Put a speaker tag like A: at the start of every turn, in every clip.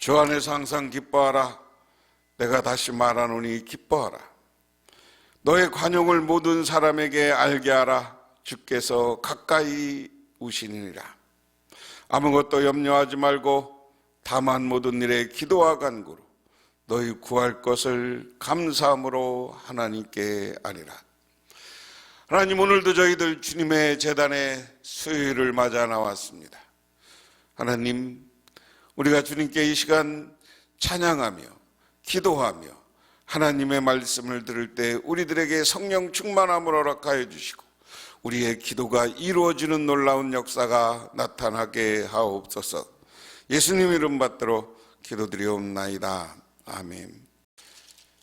A: 주 안에서 항상 기뻐하라. 내가 다시 말하노니 기뻐하라. 너의 관용을 모든 사람에게 알게 하라. 주께서 가까이 오시니라. 아무것도 염려하지 말고 다만 모든 일에 기도와 간구로 너희 구할 것을 감사함으로 하나님께 아뢰라. 하나님, 오늘도 저희들 주님의 제단에 수요일을 맞아 나왔습니다. 하나님, 우리가 주님께 이 시간 찬양하며 기도하며 하나님의 말씀을 들을 때 우리들에게 성령 충만함을 허락하여 주시고 우리의 기도가 이루어지는 놀라운 역사가 나타나게 하옵소서. 예수님 이름 받들어 기도드리옵나이다. 아멘.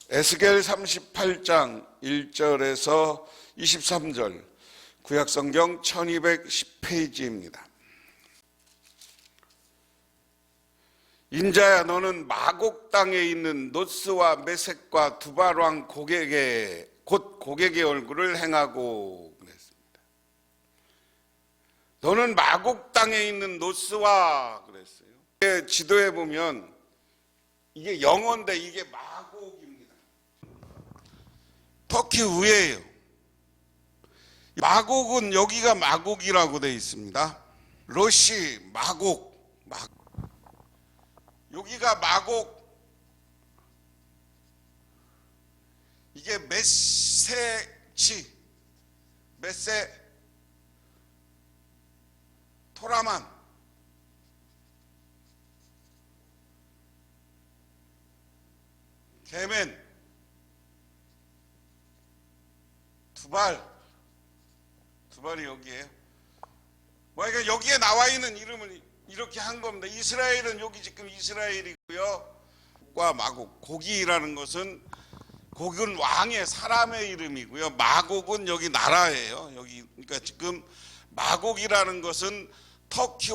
A: 에스겔 38장 1절에서 23절, 구약성경 1210페이지입니다. 인자야, 너는 마곡 땅에 있는 노스와 메섹과 두발 왕 고객의 곧 고객의 얼굴을 행하고 그랬습니다. 너는 마곡 땅에 있는 노스와 그랬어요. 지도에 보면 이게 영어인데 이게 마곡입니다. 터키 위에요. 마곡은 여기가 마곡이라고 되어 있습니다. 러시 마곡. 여기가 마곡. 이게 메세 토라만. 게멘, 두발이 여기에요. 그러니까 여기에 나와 있는 이름을 이렇게 한 겁니다. 이스라엘은 여기 지금 이스라엘이고요. 과 마곡, 고기라는 것은 고기는 왕의 사람의 이름이고요. 마곡은 여기 나라예요. 여기 그러니까 지금 마곡이라는 것은 터키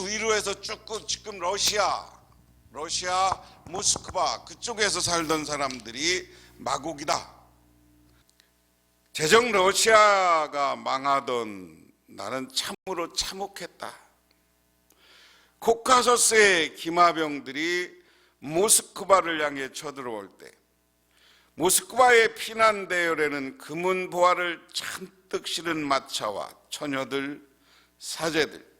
A: 위로 해서 쭉 지금 러시아 모스크바 그쪽에서 살던 사람들이 마곡이다. 제정 러시아가 망하던 나는 참으로 참혹했다. 코카서스의 기마병들이 모스크바를 향해 쳐들어올 때 모스크바의 피난 대열에는 금은 보화를 잔뜩 실은 마차와 처녀들, 사제들,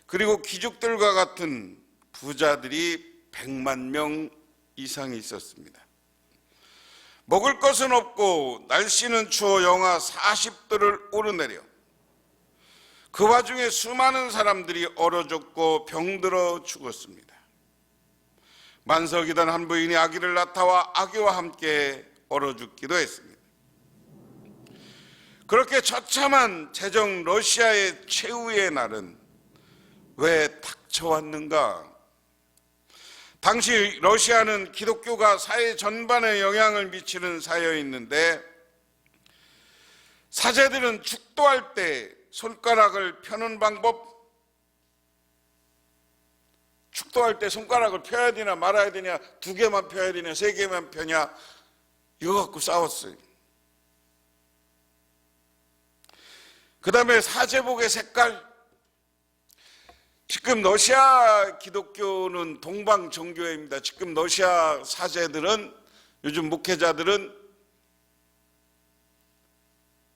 A: 그리고 귀족들과 같은 부자들이 100만 명 이상이 있었습니다. 먹을 것은 없고 날씨는 추워 영하 40도를 오르내려 그 와중에 수많은 사람들이 얼어 죽고 병들어 죽었습니다. 만석이던 한 부인이 아기를 낳다와 아기와 함께 얼어 죽기도 했습니다. 그렇게 처참한 제정 러시아의 최후의 날은 왜 닥쳐왔는가? 당시 러시아는 기독교가 사회 전반에 영향을 미치는 사회였는데 사제들은 축도할 때 손가락을 펴는 방법, 축도할 때 손가락을 펴야 되냐 말아야 되냐, 2개만 펴야 되냐 3개만 펴냐, 이거 갖고 싸웠어요. 그 다음에 사제복의 색깔, 지금 러시아 기독교는 동방 종교회입니다. 지금 러시아 사제들은, 요즘 목회자들은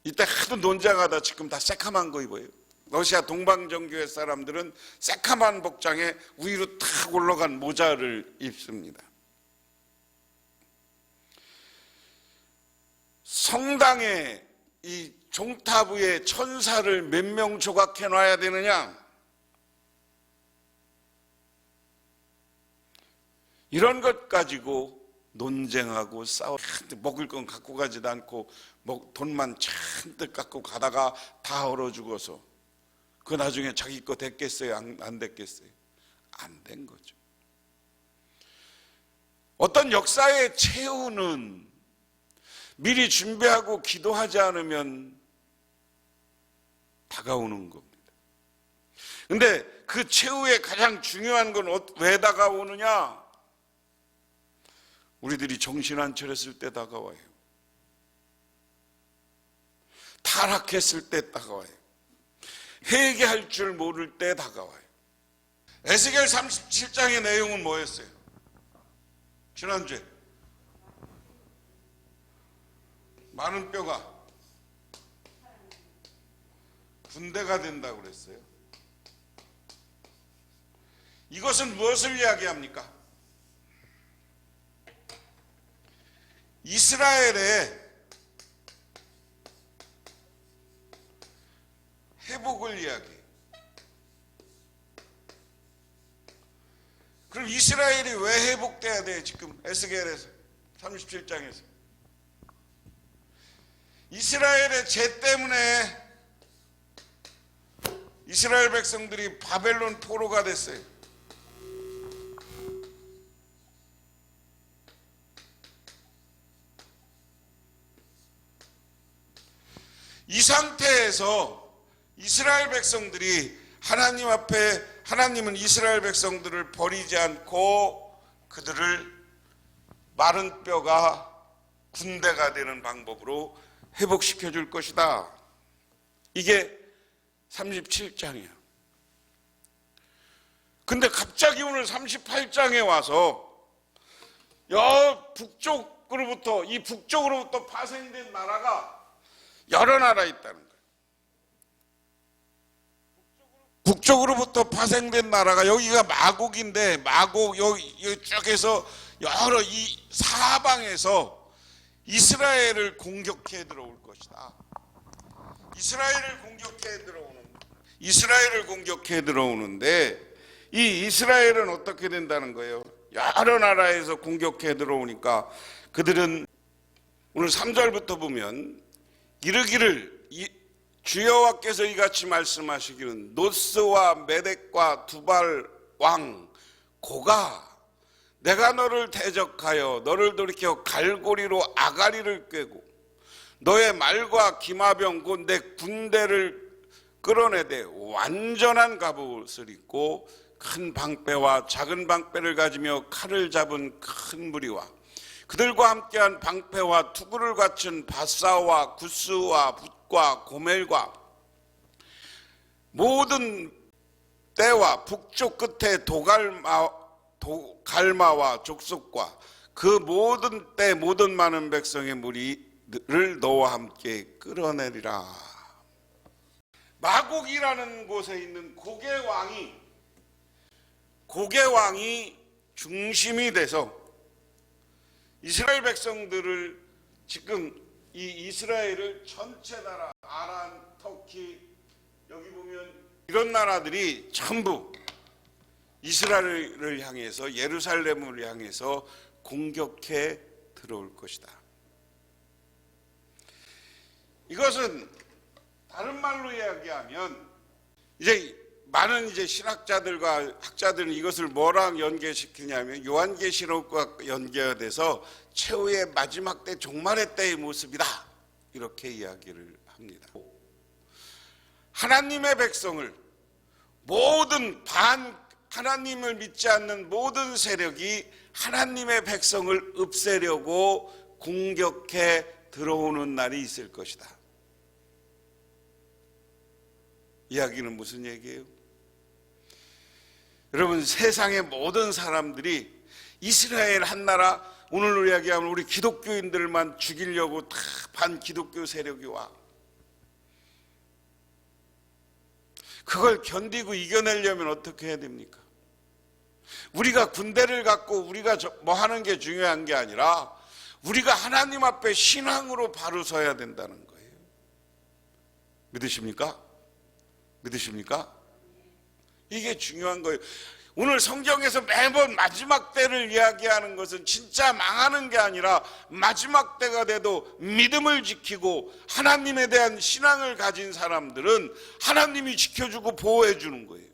A: 이때 하도 논쟁하다 지금 다 새카만 거 입어요. 러시아 동방 종교회 사람들은 새카만 복장에 위로 탁 올라간 모자를 입습니다. 성당에 이 종탑 위에 천사를 몇 명 조각해 놔야 되느냐, 이런 것 가지고 논쟁하고 싸워. 먹을 건 갖고 가지도 않고 돈만 잔뜩 갖고 가다가 다 얼어 죽어서 그 나중에 자기 거 됐겠어요? 안 됐겠어요? 안 된 거죠. 어떤 역사의 최후는 미리 준비하고 기도하지 않으면 다가오는 겁니다. 근데 그 최후의 가장 중요한 건 왜 다가오느냐? 우리들이 정신 안 차렸을 때 다가와요. 타락했을 때 다가와요. 회개할 줄 모를 때 다가와요. 에스겔 37장의 내용은 뭐였어요? 지난주에 많은 뼈가 군대가 된다고 그랬어요. 이것은 무엇을 이야기합니까? 이스라엘의 회복을 이야기해요. 그럼 이스라엘이 왜 회복돼야 돼요? 지금 에스겔에서 37장에서 이스라엘의 죄 때문에 이스라엘 백성들이 바벨론 포로가 됐어요. 이 상태에서 이스라엘 백성들이 하나님 앞에, 하나님은 이스라엘 백성들을 버리지 않고 그들을 마른 뼈가 군대가 되는 방법으로 회복시켜 줄 것이다. 이게 37장이에요. 근데 갑자기 오늘 38장에 와서 북쪽으로부터, 이 북쪽으로부터 파생된 나라가 여러 나라 있다는 거예요. 북쪽으로부터 파생된 나라가, 여기가 마곡인데, 마곡 여기 쪽에서 여러 이 사방에서 이스라엘을 공격해 들어올 것이다. 이스라엘을 공격해 들어오는데, 이 이스라엘은 어떻게 된다는 거예요? 여러 나라에서 공격해 들어오니까 그들은 오늘 3절부터 보면 이르기를, 주 여호와께서 이같이 말씀하시기는 노스와 메덱과 두발 왕 고가 내가 너를 대적하여 너를 돌이켜 갈고리로 아가리를 꿰고 너의 말과 기마병 곧 내 군대를 끌어내되 완전한 갑옷을 입고 큰 방패와 작은 방패를 가지며 칼을 잡은 큰 무리와 그들과 함께한 방패와 투구를 갖춘 바사와 구스와 붓과 고멜과 모든 떼와 북쪽 끝에 도갈마와 족속과 그 모든 때 모든 많은 백성의 무리를 너와 함께 끌어내리라. 마곡이라는 곳에 있는 고개왕이 중심이 돼서 이스라엘 백성들을, 지금 이 이스라엘을 전체 나라, 아란, 터키, 여기 보면 이런 나라들이 전부 이스라엘을 향해서, 예루살렘을 향해서 공격해 들어올 것이다. 이것은 다른 말로 이야기하면, 많은 신학자들과 학자들은 이것을 뭐랑 연계시키냐면 요한계시록과 연계돼서 최후의 마지막 때, 종말의 때의 모습이다, 이렇게 이야기를 합니다. 하나님의 백성을, 모든 하나님을 믿지 않는 모든 세력이 하나님의 백성을 없애려고 공격해 들어오는 날이 있을 것이다. 이야기는 무슨 얘기예요? 여러분, 세상의 모든 사람들이 이스라엘 한 나라, 오늘로 이야기하면 우리 기독교인들만 죽이려고 다 반기독교 세력이 와. 그걸 견디고 이겨내려면 어떻게 해야 됩니까? 우리가 군대를 갖고 우리가 뭐 하는 게 중요한 게 아니라 우리가 하나님 앞에 신앙으로 바로 서야 된다는 거예요. 믿으십니까? 이게 중요한 거예요. 오늘 성경에서 매번 마지막 때를 이야기하는 것은 진짜 망하는 게 아니라 마지막 때가 돼도 믿음을 지키고 하나님에 대한 신앙을 가진 사람들은 하나님이 지켜주고 보호해 주는 거예요.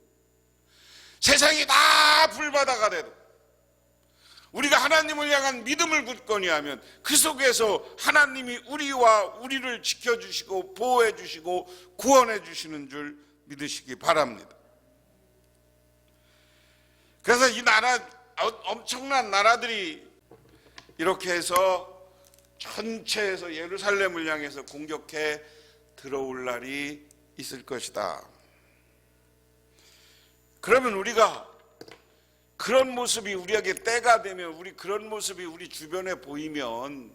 A: 세상이 다 불바다가 돼도 우리가 하나님을 향한 믿음을 굳건히 하면 그 속에서 하나님이 우리를 지켜주시고 보호해 주시고 구원해 주시는 줄 믿으시기 바랍니다. 그래서 이 나라, 엄청난 나라들이 이렇게 해서 전체에서 예루살렘을 향해서 공격해 들어올 날이 있을 것이다. 그러면 우리가 그런 모습이 우리에게 때가 되면, 우리 그런 모습이 우리 주변에 보이면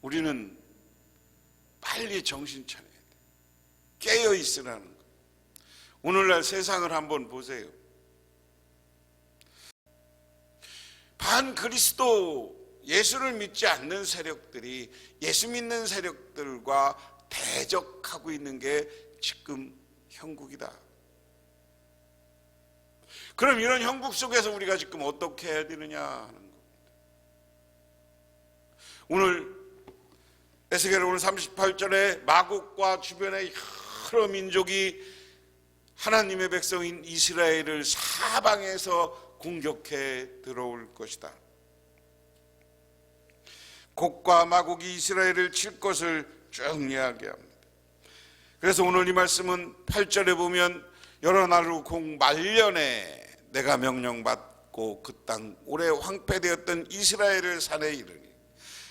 A: 우리는 빨리 정신 차려야 돼. 깨어 있으라는 거. 오늘날 세상을 한번 보세요. 반그리스도, 예수를 믿지 않는 세력들이 예수 믿는 세력들과 대적하고 있는 게 지금 형국이다. 그럼 이런 형국 속에서 우리가 지금 어떻게 해야 되느냐 하는 겁니다. 오늘 에스겔 오늘 38절에 마곡과 주변의 여러 민족이 하나님의 백성인 이스라엘을 사방에서 공격해 들어올 것이다. 곡과 마곡이 이스라엘을 칠 것을 쭉 이야기합니다. 그래서 오늘 이 말씀은 8절에 보면 여러 날 후 곡 말년에 내가 명령받고 그 땅 오래 황폐되었던 이스라엘을 산에 이르니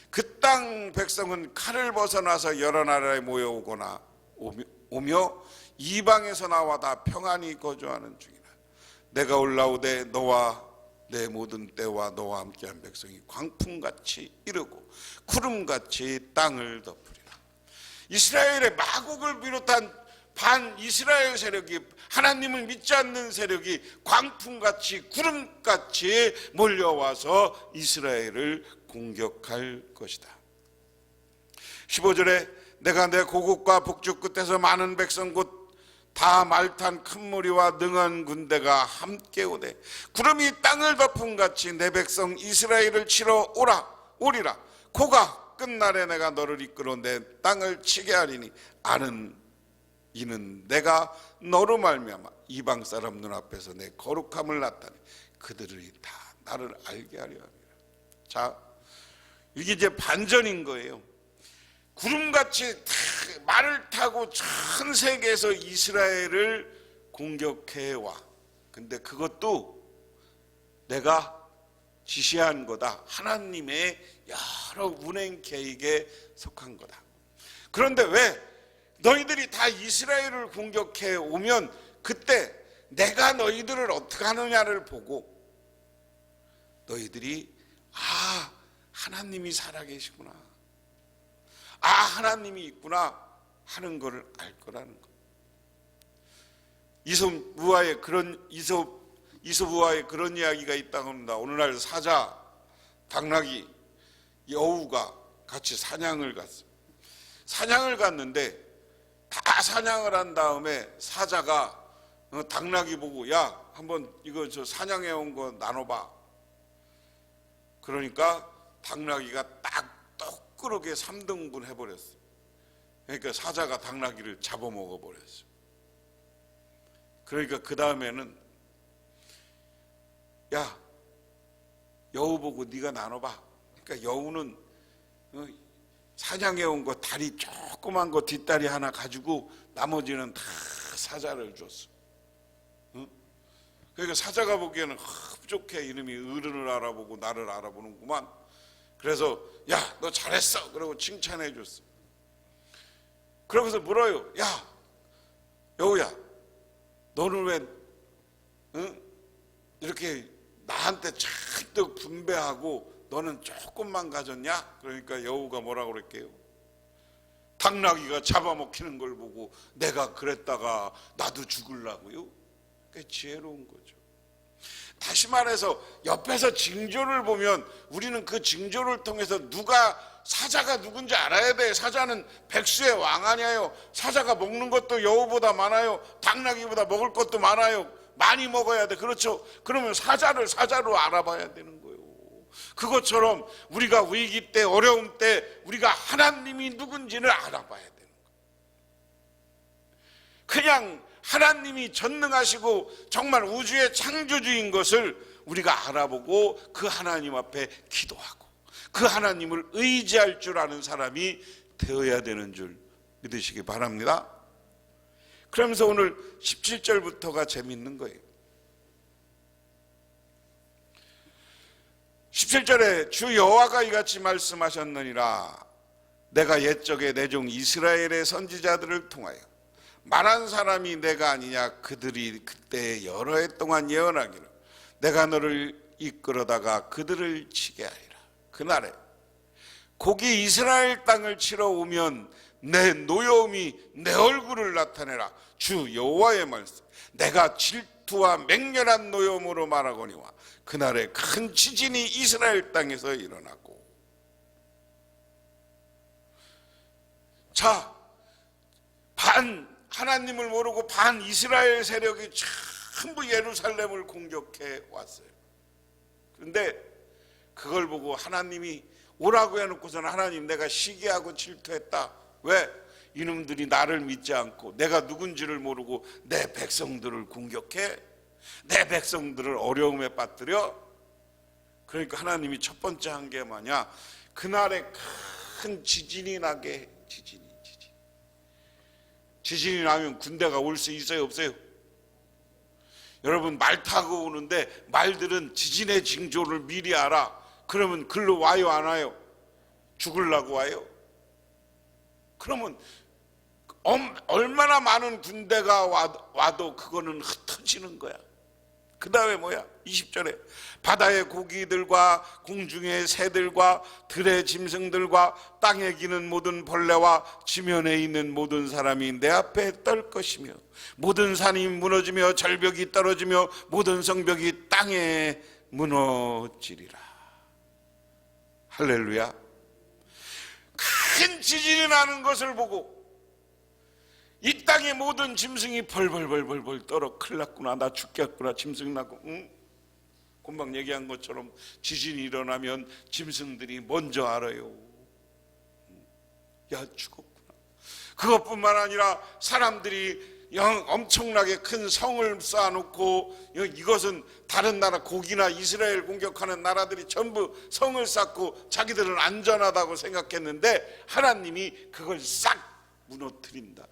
A: 그 땅 백성은 칼을 벗어나서 여러 나라에 모여오거나 오며 이방에서 나와 다 평안히 거주하는 중이라. 내가 올라오되 너와 내 모든 때와 너와 함께한 백성이 광풍같이 이르고 구름같이 땅을 덮으리라. 이스라엘의 마곡을 비롯한 반 이스라엘 세력이, 하나님을 믿지 않는 세력이 광풍같이 구름같이 몰려와서 이스라엘을 공격할 것이다. 15절에 내가 내 고국과 북쪽 끝에서 많은 백성 곧 다 말탄 큰 무리와 능한 군대가 함께 오되 구름이 땅을 덮음같이 내 백성 이스라엘을 치러 오리라. 고가 끝날에 내가 너를 이끌어 내 땅을 치게 하리니 아는 이는 내가 너로 말미암아 이방 사람 눈앞에서 내 거룩함을 나타내 그들이 다 나를 알게 하려 함이라. 자, 이게 이제 반전인 거예요. 구름같이 말을 타고 전 세계에서 이스라엘을 공격해와. 근데 그것도 내가 지시한 거다. 하나님의 여러 운행 계획에 속한 거다. 그런데 왜 너희들이 다 이스라엘을 공격해 오면 그때 내가 너희들을 어떻게 하느냐를 보고 너희들이 하나님이 살아계시구나, 하나님이 있구나 하는 것을 알 거라는 것. 이솝우화에 그런 이야기가 있다고 합니다. 오늘날 사자, 당나귀, 여우가 같이 사냥을 갔어요. 사냥을 갔는데 다 사냥을 한 다음에 사자가 당나귀 보고 야, 한번 이거 저 사냥해 온 거 나눠봐. 그러니까 당나귀가 딱 똑그렇게 3등분 해버렸어요. 그러니까 사자가 당나귀를 잡아먹어 버렸어요. 그러니까 그 다음에는 야, 여우 보고 네가 나눠봐. 그러니까 여우는 사냥해 온 거 다리 조그만 거 뒷다리 하나 가지고 나머지는 다 사자를 줬어. 그러니까 사자가 보기에는 부족해. 이놈이 어른을 알아보고 나를 알아보는구만. 그래서 야, 너 잘했어. 그러고 칭찬해 줬어. 그러고서 물어요. 야, 여우야, 너는 왜 이렇게 나한테 잔뜩 분배하고 너는 조금만 가졌냐? 그러니까 여우가 뭐라고 그럴게요? 당나귀가 잡아먹히는 걸 보고 내가 그랬다가 나도 죽으려고요? 그게 지혜로운 거죠. 다시 말해서 옆에서 징조를 보면 우리는 그 징조를 통해서 사자가 누군지 알아야 돼. 사자는 백수의 왕 아니에요. 사자가 먹는 것도 여우보다 많아요. 당나귀보다 먹을 것도 많아요. 많이 먹어야 돼. 그렇죠? 그러면 사자를 사자로 알아봐야 되는 거예요. 그것처럼 우리가 위기 때, 어려움 때 우리가 하나님이 누군지를 알아봐야 되는 거예요. 그냥 하나님이 전능하시고 정말 우주의 창조주인 것을 우리가 알아보고 그 하나님 앞에 기도하고 그 하나님을 의지할 줄 아는 사람이 되어야 되는 줄 믿으시기 바랍니다. 그러면서 오늘 17절부터가 재밌는 거예요. 17절에 주 여호와가 이같이 말씀하셨느니라. 내가 옛적에 내 종 이스라엘의 선지자들을 통하여 말한 사람이 내가 아니냐. 그들이 그때 여러 해 동안 예언하기를 내가 너를 이끌어다가 그들을 치게 하리라. 그날에 곡이 이스라엘 땅을 치러 오면 내 노여움이 내 얼굴을 나타내라. 주 여호와의 말씀. 내가 질투와 맹렬한 노여움으로 말하거니와 그날에 큰 지진이 이스라엘 땅에서 일어나고. 자, 반 하나님을 모르고 반 이스라엘 세력이 전부 예루살렘을 공격해 왔어요. 그런데 그걸 보고 하나님이 오라고 해놓고서는 하나님 내가 시기하고 질투했다. 왜? 이놈들이 나를 믿지 않고 내가 누군지를 모르고 내 백성들을 공격해? 내 백성들을 어려움에 빠뜨려? 그러니까 하나님이 첫 번째 한 게 뭐냐? 그날에 큰 지진이 나게 해. 지진이 나면 군대가 올 수 있어요, 없어요? 여러분, 말 타고 오는데 말들은 지진의 징조를 미리 알아. 그러면 글로 와요, 안 와요? 죽으려고 와요? 그러면 얼마나 많은 군대가 와도 그거는 흩어지는 거야. 그 다음에 뭐야? 20절에 바다의 고기들과 공중의 새들과 들의 짐승들과 땅에 기는 모든 벌레와 지면에 있는 모든 사람이 내 앞에 떨 것이며 모든 산이 무너지며 절벽이 떨어지며 모든 성벽이 땅에 무너지리라. 할렐루야. 큰 지진이 나는 것을 보고 이 땅의 모든 짐승이 벌벌벌벌 떨어. 큰일 났구나, 나 죽겠구나, 짐승 나고. 금방 얘기한 것처럼 지진이 일어나면 짐승들이 먼저 알아요. 야, 죽었구나. 그것뿐만 아니라 사람들이 엄청나게 큰 성을 쌓아놓고, 이것은 다른 나라, 고기나 이스라엘 공격하는 나라들이 전부 성을 쌓고 자기들은 안전하다고 생각했는데 하나님이 그걸 싹 무너뜨린다.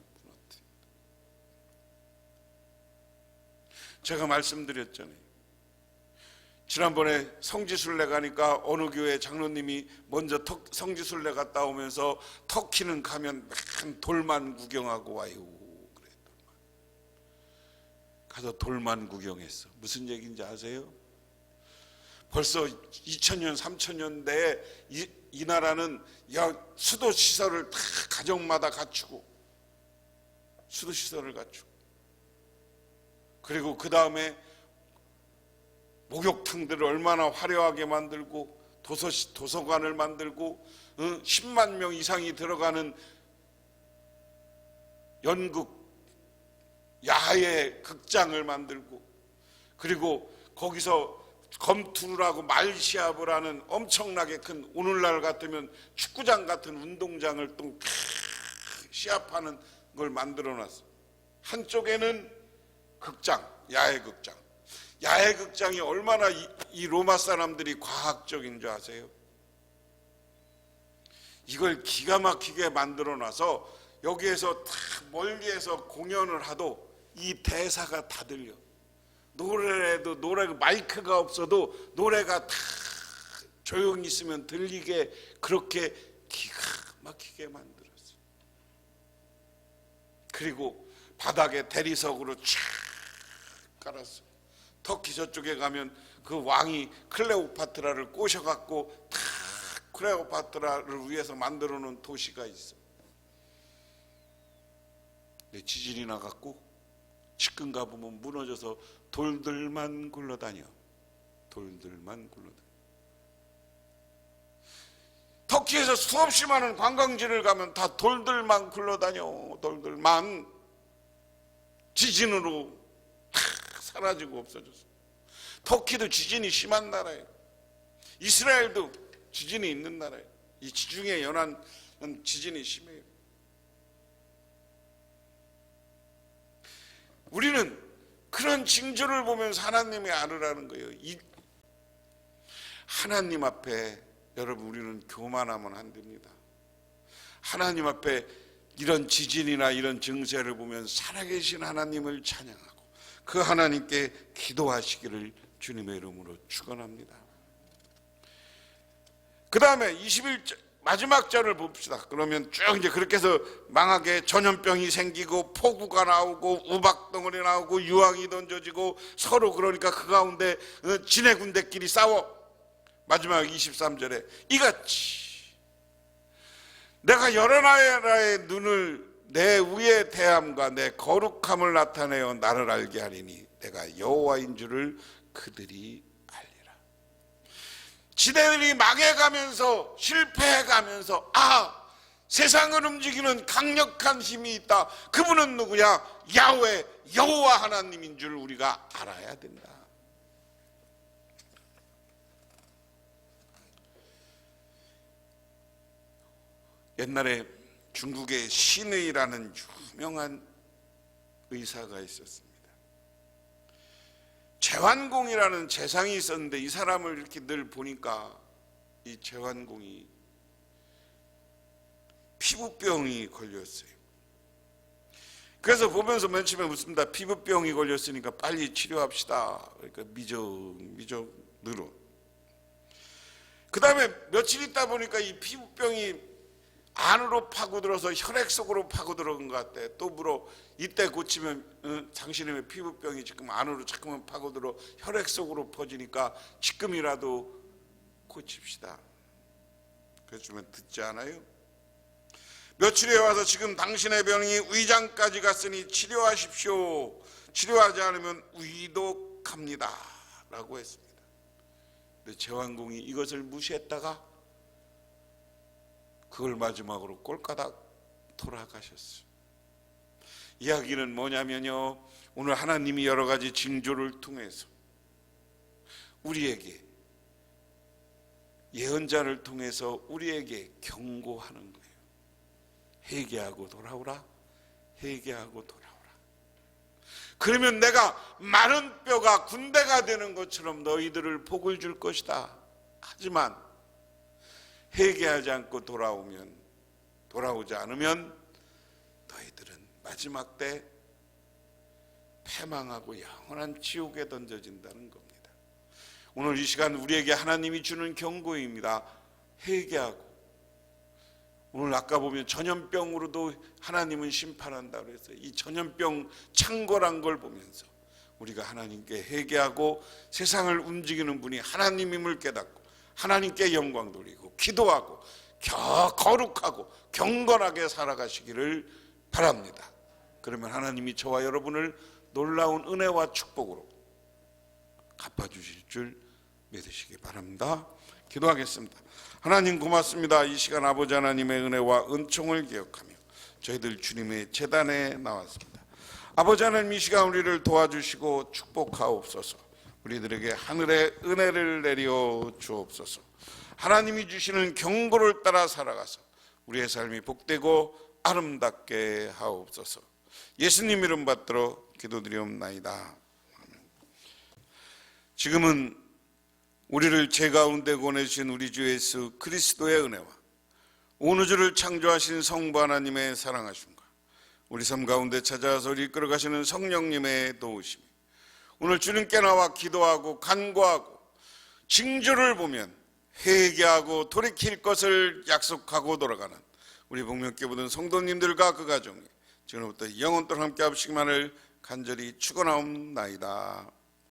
A: 제가 말씀드렸잖아요. 지난번에 성지순례 가니까 어느 교회 장로님이 먼저 성지순례 갔다 오면서 터키는 가면 막 돌만 구경하고 와요. 그래, 가서 돌만 구경했어. 무슨 얘기인지 아세요? 벌써 2000년, 3000년대에 이 나라는 수도 시설을 다 가정마다 갖추고, 수도 시설을 갖추고, 그리고 그 다음에 목욕탕들을 얼마나 화려하게 만들고 도서관을 만들고 10만 명 이상이 들어가는 연극 야외 극장을 만들고, 그리고 거기서 검투를 하고 말시합을 하는 엄청나게 큰, 오늘날 같으면 축구장 같은 운동장을 또 시합하는 걸 만들어놨어. 한쪽에는 극장, 야외 극장. 야외 극장이 얼마나 이 로마 사람들이 과학적인 줄 아세요? 이걸 기가 막히게 만들어놔서 여기에서 다 멀리에서 공연을 하도 이 대사가 다 들려. 노래도 마이크가 없어도 노래가 다 조용히 있으면 들리게 그렇게 기가 막히게 만들었어. 그리고 바닥에 대리석으로 쫙 깔았어. 터키 저쪽에 가면 그 왕이 클레오파트라를 꼬셔갖고 다 클레오파트라를 위해서 만들어 놓은 도시가 있어. 지진이 나갖고 지금 가보면 무너져서 돌들만 굴러다녀. 돌들만 굴러다녀. 터키에서 수없이 많은 관광지를 가면 다 돌들만 굴러다녀. 돌들만. 지진으로 다 사라지고 없어졌어. 터키도 지진이 심한 나라예요. 이스라엘도 지진이 있는 나라예요. 이 지중해 연안 지진이 심해요. 우리는 그런 징조를 보면서 하나님의 알으라는 거예요. 하나님 앞에 여러분 우리는 교만하면 안 됩니다. 하나님 앞에 이런 지진이나 이런 증세를 보면 살아계신 하나님을 찬양하고 그 하나님께 기도하시기를 주님의 이름으로 축원합니다. 그 다음에 21절 마지막 절을 봅시다. 그러면 쭉 이제 그렇게 해서 망하게 전염병이 생기고 폭우가 나오고 우박덩어리 나오고 유황이 던져지고 서로 그러니까 그 가운데 지네 군대끼리 싸워. 마지막 23절에 이같이 내가 여러 나라의 눈을 내 위에 대함과 내 거룩함을 나타내어 나를 알게 하리니 내가 여호와인 줄을 그들이 알리라. 지네들이 망해가면서 실패해가면서 세상을 움직이는 강력한 힘이 있다. 그분은 누구냐? 야훼 여호와 하나님인 줄 우리가 알아야 된다. 옛날에 중국에 신의라는 유명한 의사가 있었습니다. 제환공이라는 재상이 있었는데 이 사람을 이렇게 늘 보니까 이 제환공이 피부병이 걸렸어요. 그래서 보면서 맨 처음에 묻습니다. 피부병이 걸렸으니까 빨리 치료합시다. 그러니까 미적 늘어. 그 다음에 며칠 있다 보니까 이 피부병이 안으로 파고들어서 혈액 속으로 파고들어간 것 같아. 또 물어 이때 고치면 당신의 피부병이 지금 안으로 자꾸만 파고들어 혈액 속으로 퍼지니까 지금이라도 고칩시다. 그랬으면 듣지 않아요? 며칠에 와서 지금 당신의 병이 위장까지 갔으니 치료하십시오. 치료하지 않으면 위독합니다 라고 했습니다. 근데 제환공이 이것을 무시했다가 그걸 마지막으로 꼴까닥 돌아가셨어요. 이야기는 뭐냐면요, 오늘 하나님이 여러 가지 징조를 통해서 우리에게 예언자를 통해서 우리에게 경고하는 거예요. 회개하고 돌아오라. 회개하고 돌아오라. 그러면 내가 마른 뼈가 군대가 되는 것처럼 너희들을 복을 줄 것이다. 하지만 회개하지 않고 돌아오지 않으면 너희들은 마지막 때 패망하고 영원한 지옥에 던져진다는 겁니다. 오늘 이 시간 우리에게 하나님이 주는 경고입니다. 회개하고. 오늘 아까 보면 전염병으로도 하나님은 심판한다 그랬어요. 이 전염병 창궐한 걸 보면서 우리가 하나님께 회개하고 세상을 움직이는 분이 하나님임을 깨닫고 하나님께 영광 돌리고 기도하고 거룩하고 경건하게 살아가시기를 바랍니다. 그러면 하나님이 저와 여러분을 놀라운 은혜와 축복으로 갚아주실 줄 믿으시기 바랍니다. 기도하겠습니다. 하나님 고맙습니다. 이 시간 아버지 하나님의 은혜와 은총을 기억하며 저희들 주님의 제단에 나왔습니다. 아버지 하나님, 이 시간 우리를 도와주시고 축복하옵소서. 우리들에게 하늘의 은혜를 내려 주옵소서. 하나님이 주시는 경고를 따라 살아가서 우리의 삶이 복되고 아름답게 하옵소서. 예수님 이름 받들어 기도드리옵나이다. 지금은 우리를 죄 가운데 보내주신 우리 주 예수 그리스도의 은혜와 온 우주를 창조하신 성부 하나님의 사랑하심과 우리 삶 가운데 찾아와서 우리 이끌어가시는 성령님의 도우심, 오늘 주님께 나와 기도하고 간구하고 징조를 보면 회개하고 돌이킬 것을 약속하고 돌아가는 우리 복명교회 모든 성도님들과 그 가정이 지금부터 영원토록 함께 하시기만을 간절히 축원하옵나이다.